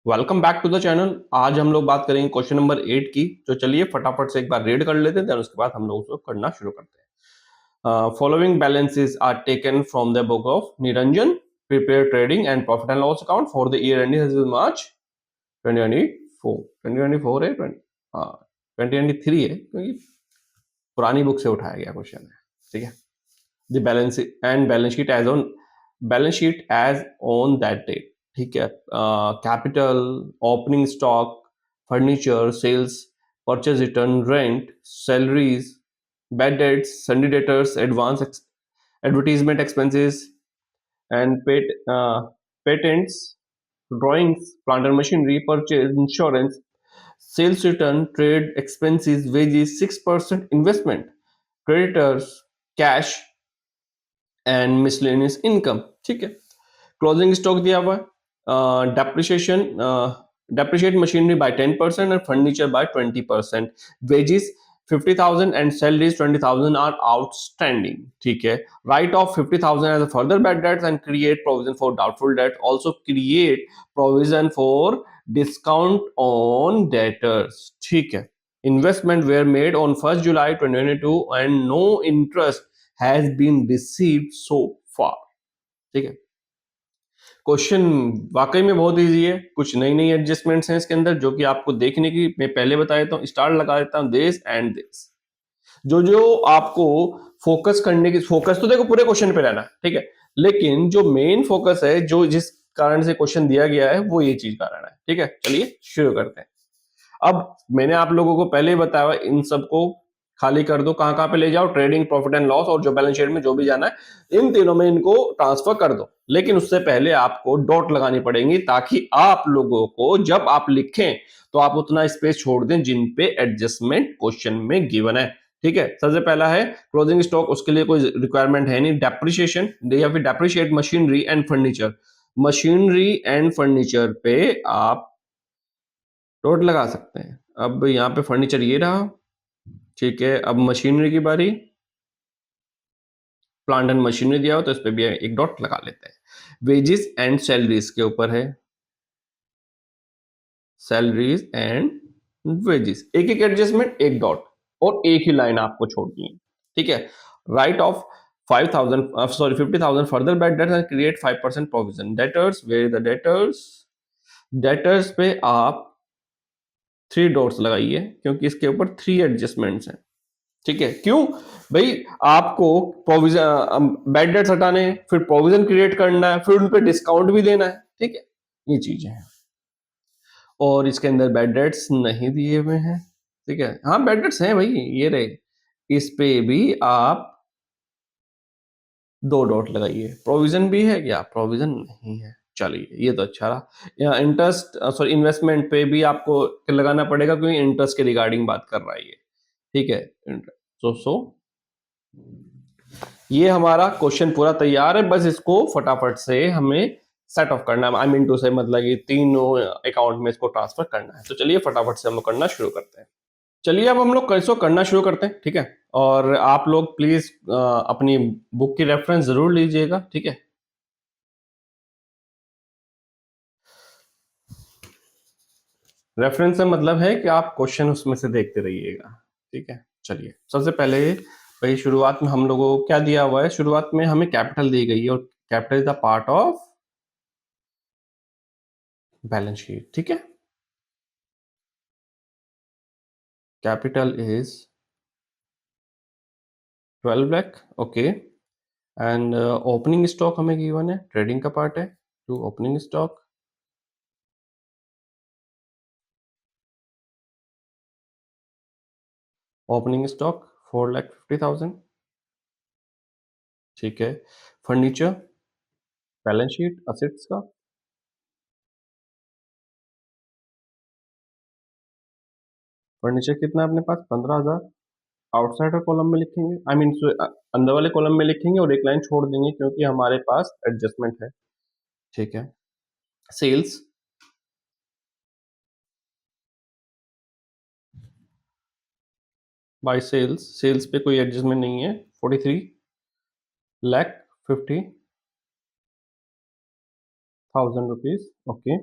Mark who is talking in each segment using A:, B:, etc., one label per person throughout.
A: Welcome back to the channel. आज हम लोग बात करेंगे क्वेश्चन नंबर 8 की। तो चलिए फटाफट से एक बार रीड कर लेते हैं, देन उसके बाद हम लोग उसको करना शुरू करते हैं। Following balances are taken from the book of Niranjan prepare trading and profit and loss account for the year ending March 2024। 2024 है 20, हाँ 2023 है, क्योंकि पुरानी बुक से उठाया गया क्वेश्चन है। ठीक है। The balance and balance sheet as on that date. ठीक है। Capital, opening stock, furniture, sales, purchase return, rent, salaries, bad debts, sundry debtors, advance advertisement expenses and patents, drawings, plant and machinery, purchase, insurance, sales return, trade expenses, wages, 6% investment, creditors, cash and miscellaneous income. ठीक है। Closing stock दिया हुआ है। Depreciate machinery by 10% and furniture by 20%। Wages 50,000 and salaries 20,000 are outstanding. ठीक है। Write off 50,000 as a further bad debts and create provision for doubtful debt. Also create provision for discount on debtors. ठीक है। Investment were made on 1 July 2022 and no interest has been received so far. ठीक है। Question वाकई में बहुत easy है। कुछ नई नई एडजस्टमेंट्स हैं इसके अंदर जो कि आपको देखने की मैं पहले बता देता हूँ। स्टार लगा देता हूँ दिस एंड दिस। जो जो आपको फोकस करने की, फोकस तो देखो पूरे क्वेश्चन पे रहना, ठीक है, लेकिन जो मेन फोकस है, जो जिस कारण से क्वेश्चन दिया गया है, वो ये चीज का रहना है। ठीक है। चलिए शुरू करते हैं। अब मैंने आप लोगों को पहले ही बताया इन सबको खाली कर दो, कहां कहां पे ले जाओ, ट्रेडिंग, प्रॉफिट एंड लॉस और जो बैलेंस शीट में जो भी जाना है, इन तीनों में इनको ट्रांसफर कर दो। लेकिन उससे पहले आपको डॉट लगानी पड़ेगी ताकि आप लोगों को जब आप लिखें तो आप उतना स्पेस छोड़ दें जिन पे एडजस्टमेंट क्वेश्चन में गिवन है। ठीक है। सबसे पहला है क्लोजिंग स्टॉक, उसके लिए कोई रिक्वायरमेंट है नहीं। डेप्रिसिएशन या फिर depreciate machinery and furniture, machinery and furniture पे आप डॉट लगा सकते हैं। अब यहाँ पे फर्नीचर ये रहा। ठीक है। अब मशीनरी की बारी, प्लांट एंड मशीनरी दिया हो तो इस पे भी एक डॉट लगा लेते हैं। वेजेस एंड सैलरीज के ऊपर है, सैलरीज एंड वेजेस, एक एक एडजस्टमेंट, एक डॉट और एक ही लाइन आपको छोड़नी है। ठीक है। Write off 5,000 sorry 50,000 further bad debts and create 5% provision. Debtors, where the debtors, debtors पे आप 3 डॉट्स लगाइए क्योंकि इसके ऊपर 3 एडजस्टमेंट्स हैं। ठीक है। क्यों भाई? आपको प्रोविजन, बैड डेट्स हटाने हैं, फिर प्रोविजन क्रिएट करना है, फिर उन पे डिस्काउंट भी देना है। ठीक है। ये चीजें हैं और इसके अंदर बैड डेट्स नहीं दिए हुए हैं। ठीक है। हाँ बैड डेट्स हैं भाई, ये रहे। इस पे भी आप 2 डॉट लगाइए। प्रोविजन भी है क्या? प्रोविजन नहीं है। चलिए ये तो अच्छा रहा। यहाँ इंटरेस्ट सॉरी इन्वेस्टमेंट पे भी आपको लगाना पड़ेगा क्योंकि इंटरेस्ट के रिगार्डिंग बात कर रहा है ये। ठीक है। सो ये हमारा क्वेश्चन पूरा तैयार है, बस इसको फटाफट से हमें सेट ऑफ करना है। आई मीन टू से मतलब ये तीनों अकाउंट में इसको ट्रांसफर करना है। तो चलिए फटाफट से हम लोग करना शुरू करते हैं। चलिए अब हम लोग कैसे करना शुरू करते हैं। ठीक है। और आप लोग प्लीज अपनी बुक की रेफरेंस जरूर लीजिएगा। ठीक है। रेफरेंस से मतलब है कि आप क्वेश्चन उसमें से देखते रहिएगा। ठीक है। चलिए सबसे पहले भाई शुरुआत में हम लोगों को क्या दिया हुआ है? शुरुआत में हमें कैपिटल दी गई है और capital is the part of balance sheet. ठीक है। Capital is 12 lakh. Okay. And opening stock हमें गिवन है, ट्रेडिंग का पार्ट है, to opening stock. Opening stock 4,50,000। ठीक है। फर्नीचर, बैलेंस शीट असेट्स का, फर्नीचर कितना है अपने पास? 15,000। आउटसाइडर कॉलम में लिखेंगे, आई मीन अंदर वाले कॉलम में लिखेंगे और एक लाइन छोड़ देंगे क्योंकि हमारे पास एडजस्टमेंट है। ठीक है। सेल्स, बाय सेल्स, सेल्स पे कोई एडजस्टमेंट नहीं है। 43,50,000 रुपीज। ओके।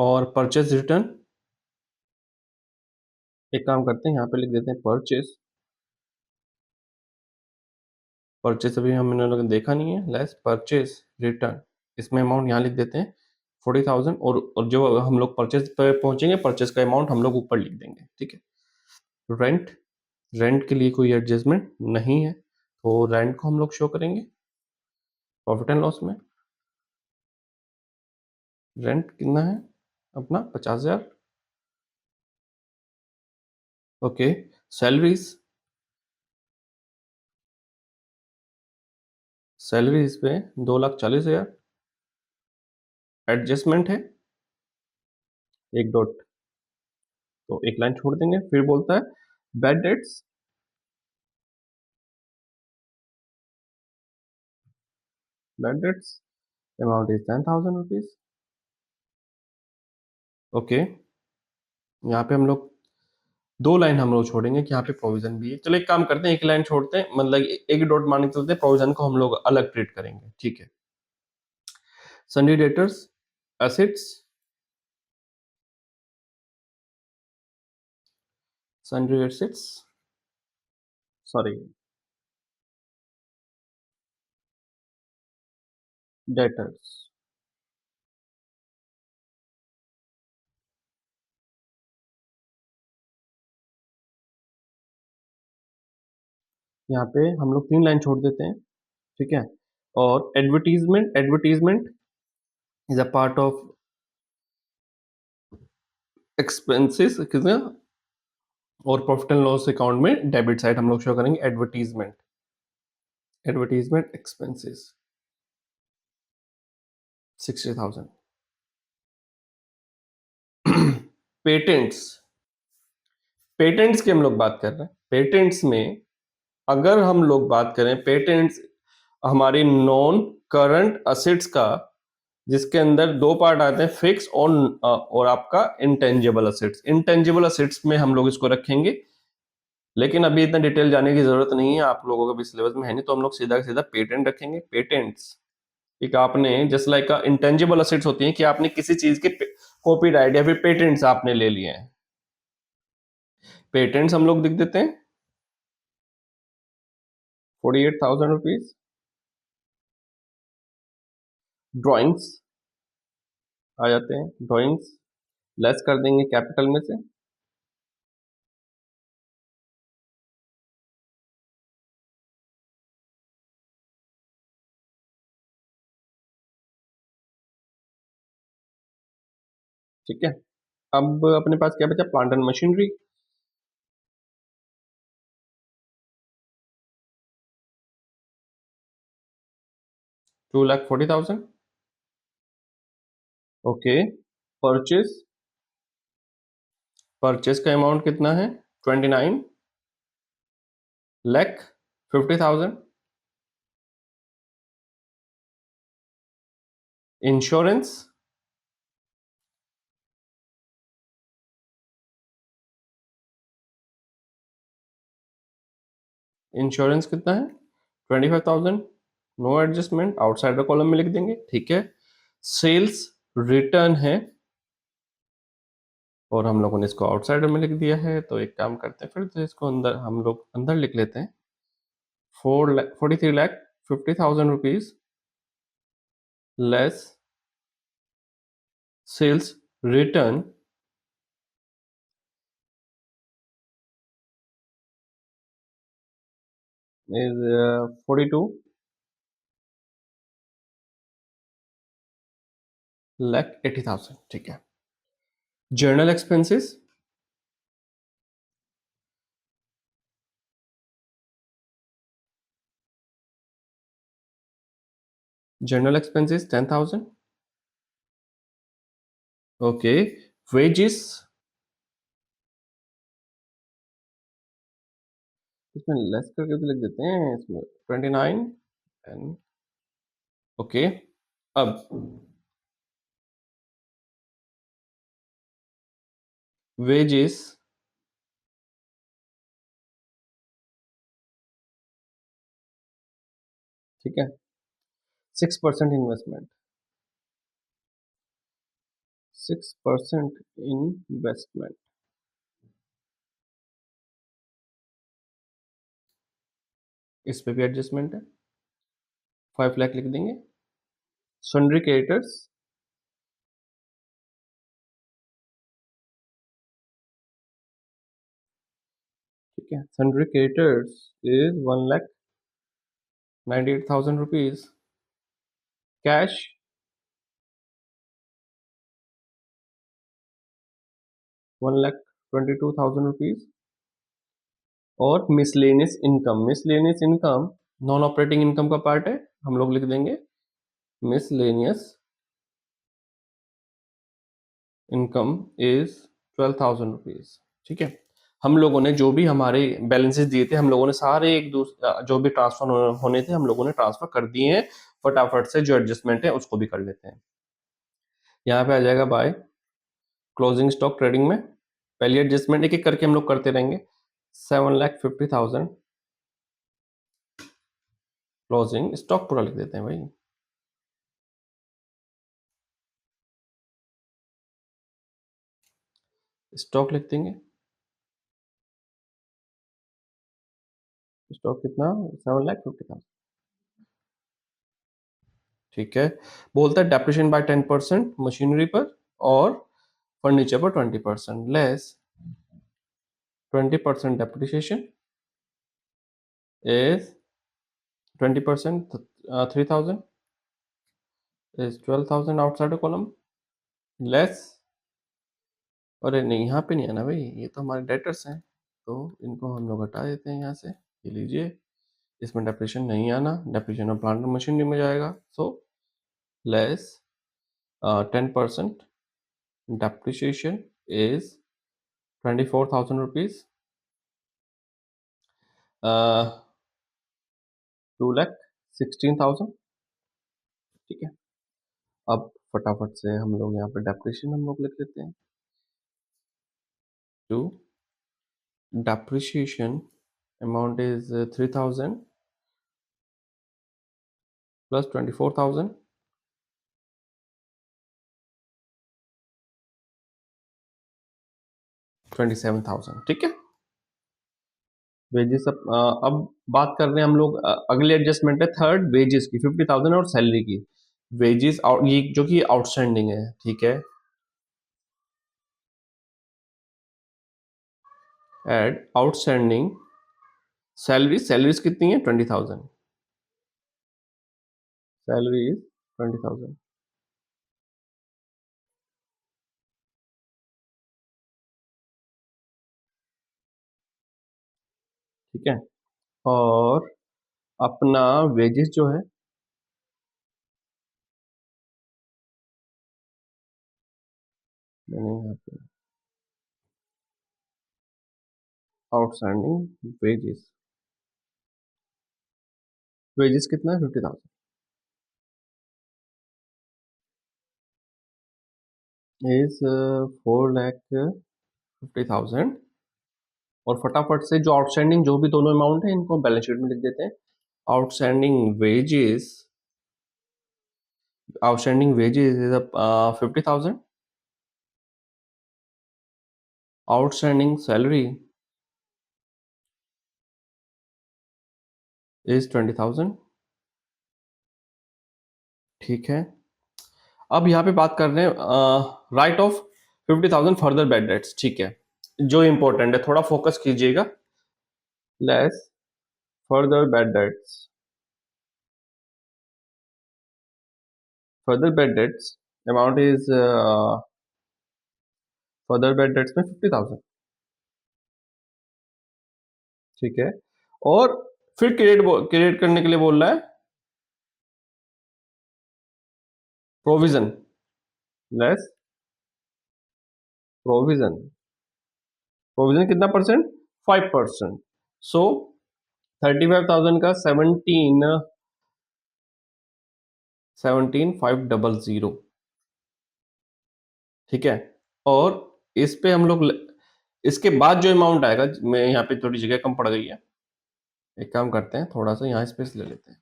A: और परचेज रिटर्न, एक काम करते हैं यहाँ पे लिख देते हैं परचेज। परचेज अभी हम इन लोगों ने देखा नहीं है, लेस परचेज रिटर्न, इसमें अमाउंट यहाँ लिख देते हैं 40,000, और जो हम लोग परचेज पे पहुंचेंगे परचेज का अमाउंट हम लोग ऊपर लिख देंगे, ठीक है। रेंट, रेंट के लिए कोई एडजस्टमेंट नहीं है, तो रेंट को हम लोग शो करेंगे प्रॉफिट एंड लॉस में। रेंट कितना है अपना 50,000। ओके, सैलरीज, सैलरीज पे 2,40,000, एडजस्टमेंट है एक डॉट, तो एक लाइन छोड़ देंगे। फिर बोलता है bad debts, bad debts amount is 10,000 rupees. Okay, यहाँ पे हम लोग दो लाइन हम लोग छोड़ेंगे कि यहाँ पे प्रोविजन भी है। चलो एक काम करते हैं, एक लाइन छोड़ते हैं, मतलब एक डॉट मान के चलते हैं, प्रोविजन को हम लोग अलग ट्रीट करेंगे, ठीक है। सन्डी debtors assets, सन्डी assets, sorry debtors, यहाँ पे हम लोग तीन लाइन छोड़ देते हैं, ठीक है। और advertisement, advertisement is a part of expenses कितना, और प्रॉफिट एंड लॉस अकाउंट में डेबिट साइड हम लोग शो करेंगे advertisement, advertisement expenses 60,000। Patents, patents की हम लोग बात कर रहे हैं। पेटेंट्स में अगर हम लोग बात करें, पेटेंट्स हमारी नॉन करंट असेट्स का, जिसके अंदर दो पार्ट आते हैं, फिक्स और आपका इंटेंजिबल असेट्स। इंटेंजिबल असेट्स में हम लोग इसको रखेंगे, लेकिन अभी इतना डिटेल जाने की जरूरत नहीं है, आप लोगों का भी सिलेबस में है नहीं, तो हम लोग सीधा सीधा पेटेंट रखेंगे। पेटेंट्स एक आपने जस्ट लाइक इंटेंजिबल असेट्स होती हैं कि आपने किसी चीज के कॉपीराइट या फिर पेटेंट्स आपने ले लिए हैं, पेटेंट्स हम लोग लिख देते हैं 48,000 रुपीज। ड्राइंग्स आ जाते हैं, ड्राइंग्स लेस कर देंगे कैपिटल में से, ठीक है। अब अपने पास क्या बचा, plant and machinery, 2,40,000। Okay, purchase, purchase का अमाउंट कितना है 29,50,000। इंश्योरेंस, इंश्योरेंस कितना है 25,000, नो एडजस्टमेंट, आउटसाइडर कॉलम में लिख देंगे, ठीक है। सेल्स रिटर्न है, और हम लोगों ने इसको आउटसाइडर में लिख दिया है, तो एक काम करते हैं फिर तो इसको अंदर हम लोग अंदर लिख लेते हैं 43,50,000 rupees less sales return is 42,80,000, ठीक है। General expenses, general expenses 10,000। Okay, wages, इसमें लेस करके तो लिख देते हैं, इसमें 29 एंड ओके। अब वेजेस, ठीक है, 6% इन्वेस्टमेंट, 6% इन्वेस्टमेंट, इस पे भी एडजस्टमेंट है, 5 लाख लिख देंगे। सन्ड्री क्रेडिटर्स, ठीक है, sundry creditors is 1,98,000 rupees. Cash 1,22,000 rupees. और miscellaneous income, miscellaneous income non operating income का पार्ट है, हम लोग लिख देंगे मिसलेनियस इनकम इज 12,000 रुपीज। ठीक है, हम लोगों ने जो भी हमारे बैलेंसेस दिए थे, हम लोगों ने सारे एक दूसरे जो भी ट्रांसफर होने थे हम लोगों ने ट्रांसफर कर दिए हैं। फटाफट से जो एडजस्टमेंट है उसको भी कर लेते हैं। यहाँ पे आ जाएगा बाय क्लोजिंग स्टॉक ट्रेडिंग में, पहली एडजस्टमेंट एक एक करके हम लोग करते रहेंगे। 7,50,000 क्लोजिंग स्टॉक पूरा लिख देते हैं भाई। स्टॉक लिख देंगे, स्टॉक कितना, 7,50,000। ठीक है, बोलता है डेप्रिसिएशन बाय 10% मशीनरी पर और फर्नीचर पर 20%, less 20% depreciation is 20%, 3,000 is 12,000 outside a column, less, अरे नहीं यहाँ पे नहीं है ना भाई, ये तो हमारे डेटर्स हैं, तो इनको हम लोग हटा देते हैं यहाँ से। ये लीजिए, इसमें डेप्रिसिएशन नहीं आना, डेप्रिसिएशन ऑफ प्लांट मशीनरी में जाएगा। So less 10% depreciation is 24,000 rupees, 2,16,000। ठीक है, अब फटाफट से हम लोग यहाँ पे डेप्रिसिएशन हम लोग लिख लेते हैं। To depreciation amount is 3,000 plus 24,000, 27,000। ठीक है, वेजेस अब बात कर रहे हैं हम लोग, अगले एडजस्टमेंट है थर्ड, वेजेस की 50,000 और सैलरी की। वेजेस ये जो कि आउटस्टैंडिंग है, ठीक है, एड आउटस्टैंडिंग सैलरी, सैलरीज कितनी है 20,000, सैलरी इज 20,000। ठीक है, और अपना वेजेस जो है, मैंने यहाँ पे आउटस्टैंडिंग वेजेस, वेजेस कितना है 50,000 इज 4,50,000। और फटाफट से जो आउटस्टैंडिंग जो भी दोनों अमाउंट है इनको बैलेंस शीट में लिख देते हैं। Outstanding wages, outstanding wages is 50,000, outstanding salary is 20,000। ठीक है, अब यहाँ पे बात कर रहे हैं right off 50,000 further bad dates. ठीक है, जो इंपॉर्टेंट है थोड़ा फोकस कीजिएगा। Less further bad dates, further bad dates amount is, further bad dates में 50,000। ठीक है, और फिर क्रिएट करने के लिए बोल रहा है प्रोविजन, लेस प्रोविजन, प्रोविजन कितना परसेंट, 5%। सो 35,000 का 17,500। ठीक है, और इस पे हम लोग इसके बाद जो अमाउंट आएगा, मैं यहाँ पे थोड़ी जगह कम पड़ गई है, एक काम करते हैं थोड़ा सा यहाँ स्पेस ले लेते हैं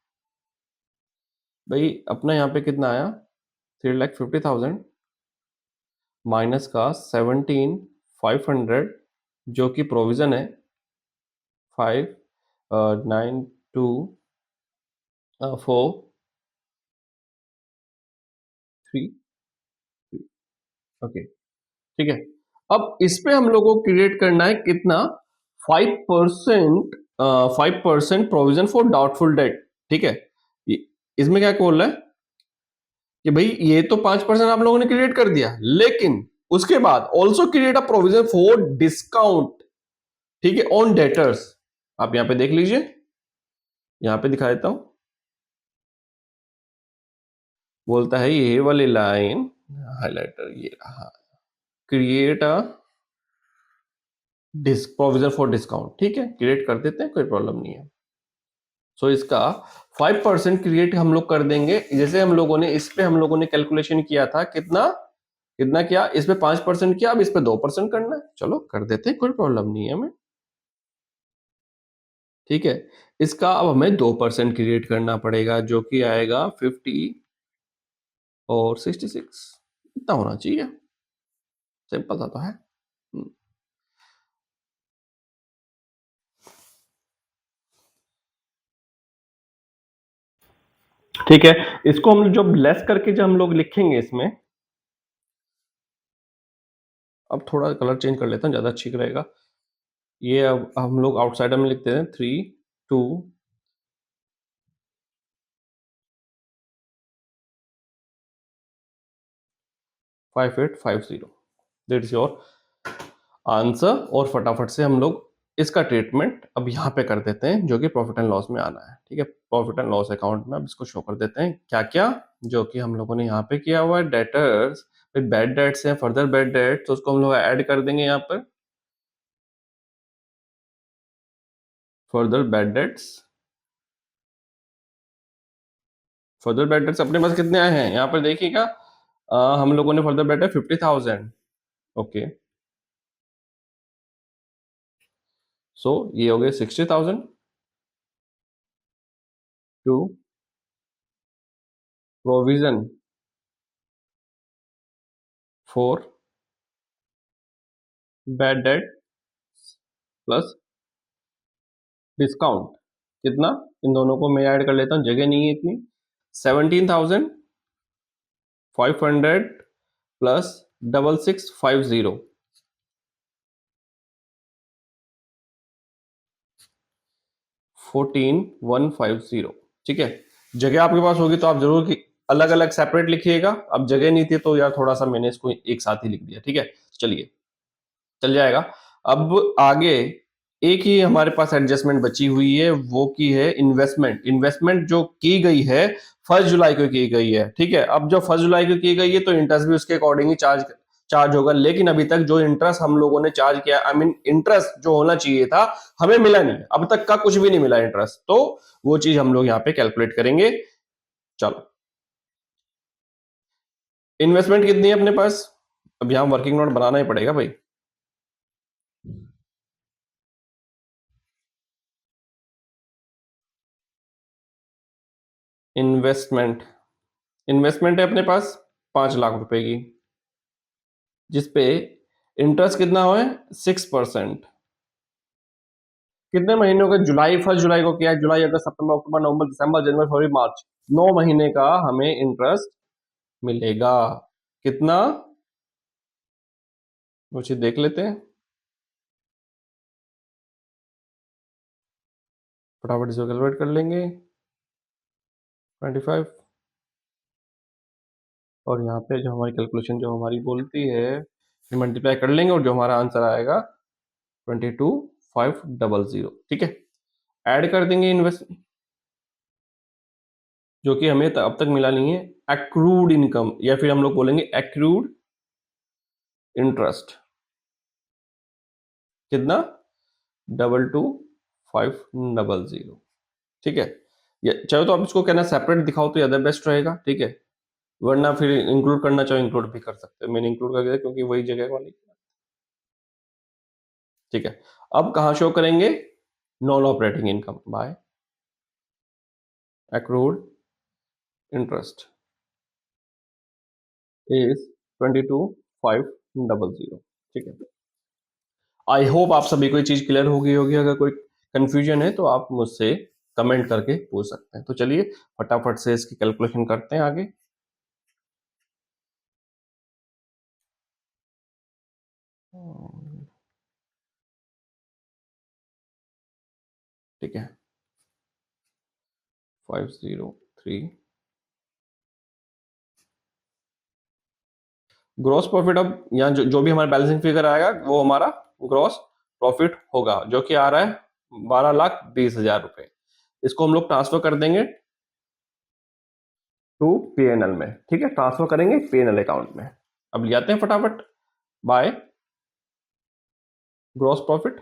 A: भाई। अपना यहाँ पे कितना आया, 3,50,000 माइनस का 17,500 जो कि प्रोविजन है 592 4 3। ओके, ठीक है। अब इस पे हम लोगों को क्रिएट करना है कितना, 5%, 5% प्रोविजन फॉर डाउटफुल डेट। ठीक है, इसमें क्या बोल रहा है कि भाई ये तो 5% आप लोगों ने क्रिएट कर दिया, लेकिन उसके बाद also create a provision for discount, ठीक है, ऑन डेटर्स। आप यहां पे देख लीजिए, यहां पे दिखा देता हूं, बोलता है ये वाली लाइन हाइलाइटर, ये रहा, create a provision for discount. ठीक है, क्रिएट कर देते हैं, कोई प्रॉब्लम नहीं है। सो इसका 5% क्रिएट हम लोग कर देंगे। जैसे हम लोगों ने इस पे हम लोगों ने कैलकुलेशन किया था, कितना कितना किया, इस पे 5% किया, अब इस पे 2% करना है। चलो कर देते हैं, कोई प्रॉब्लम नहीं है हमें। ठीक है, इसका अब हमें 2% क्रिएट करना पड़ेगा, जो कि आएगा 50 और 66, इतना होना चाहिए। सिंपल सा तो है। हम्म, ठीक है, इसको हम जब लेस करके जब हम लोग लिखेंगे इसमें, अब थोड़ा कलर चेंज कर लेता हूँ, ज्यादा ठीक रहेगा। ये अब हम लोग आउटसाइडर में लिखते हैं 3,2,5,8,5,0, दैट इज योर आंसर। और फटाफट से हम लोग इसका ट्रीटमेंट अब यहाँ पे कर देते हैं, जो कि प्रॉफिट एंड लॉस में आना है। ठीक है, प्रॉफिट एंड लॉस अकाउंट में अब इसको शो कर देते हैं क्या क्या, जो कि हम लोगों ने यहाँ पे किया हुआ है। डेटर्स विद बैड डेट्स है, फर्दर बैड डेट, तो उसको हम लोग ऐड कर देंगे यहाँ पर, further bad dates. Further bad dates अपने पास कितने आए हैं यहाँ पर देखिएगा, हम लोगों ने further bad debt 50,000। Okay, so ये हो गए 60,000 to provision for bad debt plus discount. कितना, इन दोनों को मैं ऐड कर लेता हूँ, जगह नहीं है इतनी। 17,500 प्लस 6650, 14,150। ठीक है, जगह आपके पास होगी तो आप जरूर कि अलग अलग सेपरेट लिखिएगा। अब जगह नहीं थी तो यार थोड़ा सा मैंने इसको एक साथ ही लिख दिया। ठीक है, चलिए चल जाएगा। अब आगे एक ही हमारे पास एडजस्टमेंट बची हुई है, वो की है इन्वेस्टमेंट। इन्वेस्टमेंट जो की गई है 1 जुलाई को की गई है। ठीक है, अब जो 1 जुलाई को की गई है तो इंटरेस्ट भी उसके अकॉर्डिंग ही चार्ज चार्ज होगा, लेकिन अभी तक जो इंटरेस्ट हम लोगों ने चार्ज किया, आई मीन इंटरेस्ट जो होना चाहिए था हमें मिला नहीं, अब तक का कुछ भी नहीं मिला इंटरेस्ट, तो वो चीज हम लोग यहाँ पे कैलकुलेट करेंगे। चलो, इन्वेस्टमेंट कितनी है अपने पास, अब यहाँ वर्किंग नोट बनाना ही पड़ेगा भाई। इन्वेस्टमेंट, इन्वेस्टमेंट है अपने पास 5 लाख रुपए की, जिसपे इंटरेस्ट कितना हुआ है 6%। कितने महीनों का, जुलाई, 1 जुलाई को किया है, जुलाई अगस्त सितंबर अक्टूबर नवंबर दिसंबर जनवरी फरवरी मार्च, 9 महीने का हमें इंटरेस्ट मिलेगा। कितना, वो चीज देख लेते हैं, फटाफट इसको कैलकुलेट कर लेंगे। 25, और यहाँ पे जो हमारी कैलकुलेशन जो हमारी बोलती है मल्टीप्लाई कर लेंगे, और जो हमारा आंसर आएगा 22,500। ठीक है, ऐड कर देंगे इन्वेस्ट, जो कि हमें अब तक मिला नहीं है, एक्रूड इनकम, या फिर हम लोग बोलेंगे एक्रूड इंटरेस्ट। कितना, 22,500। ठीक है, ये चाहे तो आप इसको कहना सेपरेट दिखाओ तो ज्यादा बेस्ट रहेगा। ठीक है, वरना फिर इंक्लूड करना चाहो इंक्लूड भी कर सकते हो, मैंने इंक्लूड कर दिया क्योंकि वही जगह वाली। ठीक है, अब कहाँ शो करेंगे, non operating income by accrued interest is 22,500। 500, ठीक है। आई होप आप सभी को ये चीज क्लियर होगी होगी। अगर कोई कंफ्यूजन है तो आप मुझसे कमेंट करके पूछ सकते हैं। तो चलिए फटाफट से इसकी कैलकुलेशन करते हैं आगे। ठीक है, 503। ग्रॉस प्रॉफिट, अब यहाँ जो भी हमारा बैलेंसिंग फिगर आएगा वो हमारा ग्रॉस प्रॉफिट होगा, जो कि आ रहा है 12,20,000 रुपए। इसको हम लोग ट्रांसफर कर देंगे टू पीएनएल में। ठीक है, ट्रांसफर करेंगे पीएनएल अकाउंट में। अब ले आते हैं फटाफट by gross profit.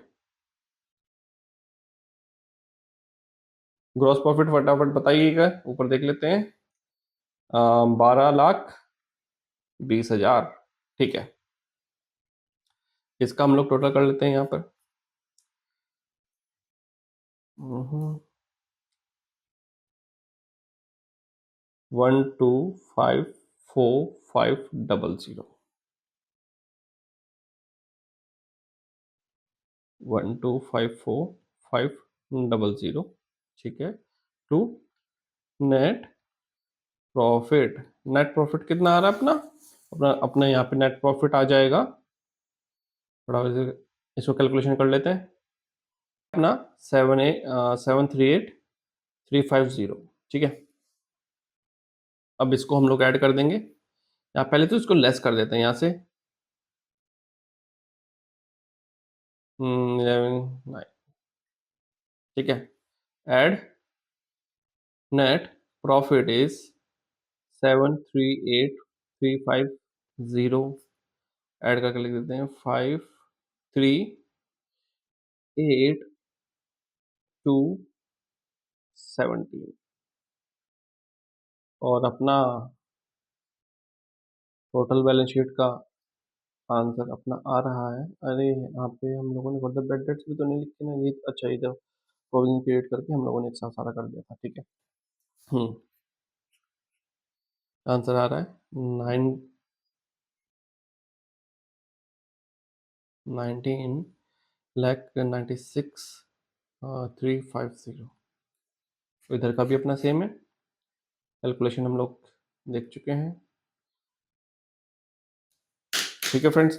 A: Gross profit फटाफट बताइएगा, ऊपर देख लेते हैं। 12,20,000। ठीक है, इसका हम लोग टोटल कर लेते हैं यहाँ पर। 12,54,500। 12,54,500। ठीक है, to net profit. Net profit कितना आ रहा है अपना? अपना अपना यहाँ पे नेट प्रॉफिट आ जाएगा, थोड़ा इसको कैलकुलेशन कर लेते हैं अपना। 738,350। ठीक है, अब इसको हम लोग ऐड कर देंगे। यहाँ पहले तो इसको लेस कर देते हैं यहाँ से। 11,9। ठीक है, add net profit is 738,350। Add करके लिख देते हैं 538,217। और अपना टोटल बैलेंस शीट का आंसर अपना आ रहा है। अरे यहाँ पे हम लोगों ने फर्दर बैड डेट्स भी तो नहीं लिखे ना, ये अच्छा, ये तो प्रोविजन क्रिएट करके हम लोगों ने एक साथ सारा कर दिया था। ठीक है, आंसर आ रहा है 19,96,350। तो इधर का भी अपना सेम है, कैलकुलेशन हम लोग देख चुके हैं। ठीक है फ्रेंड्स,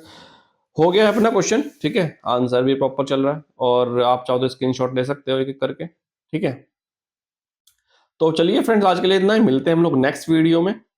A: हो गया है अपना क्वेश्चन। ठीक है, आंसर भी प्रॉपर चल रहा है, और आप चाहो तो स्क्रीनशॉट ले सकते हो एक एक करके। ठीक है, तो चलिए फ्रेंड्स, आज के लिए इतना ही। मिलते हैं हम लोग नेक्स्ट वीडियो में।